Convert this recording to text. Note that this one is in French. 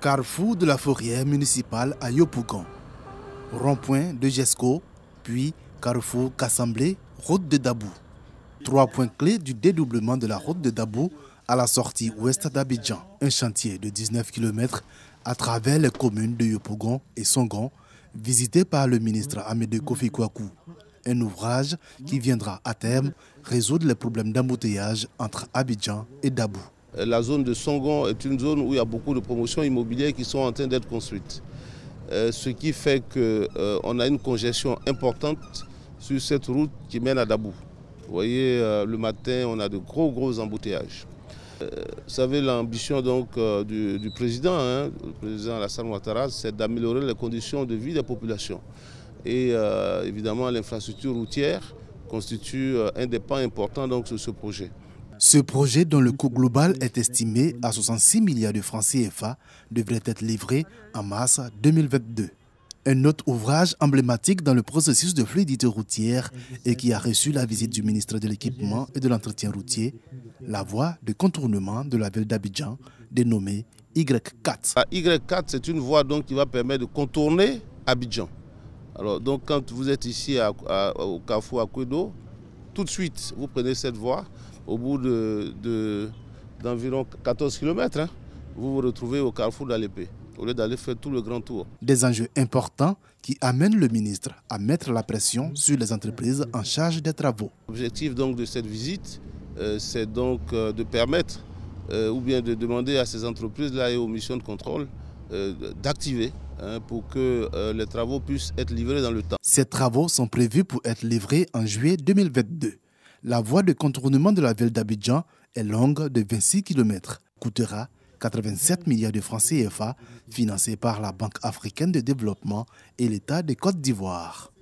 Carrefour de la forêt municipale à Yopougon. Rond-point de Jesco, puis carrefour Kassamblé, route de Dabou. 3 points clés du dédoublement de la route de Dabou à la sortie ouest d'Abidjan. Un chantier de 19 km à travers les communes de Yopougon et Songon, visité par le ministre Amédée Kofi Kouakou. Un ouvrage qui viendra à terme résoudre les problèmes d'embouteillage entre Abidjan et Dabou. La zone de Songon est une zone où il y a beaucoup de promotions immobilières qui sont en train d'être construites. Ce qui fait qu'on a une congestion importante sur cette route qui mène à Dabou. Vous voyez, le matin, on a de gros embouteillages. Vous savez, l'ambition du président, le président Alassane Ouattara, c'est d'améliorer les conditions de vie des populations. Et évidemment, l'infrastructure routière constitue un des pans importants de ce projet. Ce projet, dont le coût global est estimé à 66 milliards de francs CFA, devrait être livré en mars 2022. Un autre ouvrage emblématique dans le processus de fluidité routière et qui a reçu la visite du ministre de l'Équipement et de l'Entretien routier, la voie de contournement de la ville d'Abidjan, dénommée Y4. La Y4, c'est une voie qui va permettre de contourner Abidjan. Alors, quand vous êtes ici au carrefour à Kouedo, tout de suite, vous prenez cette voie. Au bout d'environ 14 km, vous vous retrouvez au carrefour d'Alépé, au lieu d'aller faire tout le grand tour. Des enjeux importants qui amènent le ministre à mettre la pression sur les entreprises en charge des travaux. L'objectif de cette visite, c'est de permettre ou bien de demander à ces entreprises-là et aux missions de contrôle d'activer pour que les travaux puissent être livrés dans le temps. Ces travaux sont prévus pour être livrés en juillet 2022. La voie de contournement de la ville d'Abidjan est longue de 26 km, coûtera 87 milliards de francs CFA, financés par la Banque africaine de développement et l'État de Côte d'Ivoire.